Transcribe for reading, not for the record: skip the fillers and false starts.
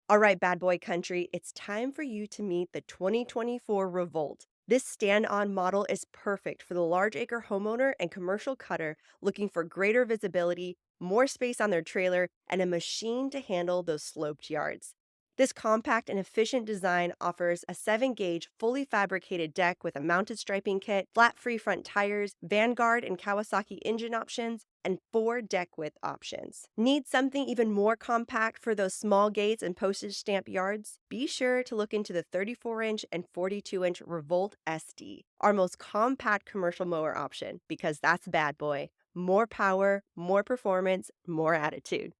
All right, bad boy country, it's time for you to meet the 2024 Revolt. This stand on model is perfect for the large acre homeowner and commercial cutter looking for greater visibility, more space on their trailer, and a machine to handle those sloped yards. This compact and efficient design offers a 7-gauge fully fabricated deck with a mounted striping kit, flat free front tires, Vanguard and Kawasaki engine options, and 4 deck width options. Need something even more compact for those small gates and postage stamp yards? Be sure to look into the 34-inch and 42-inch Revolt SD, our most compact commercial mower option, because that's bad boy. More power, more performance, more attitude.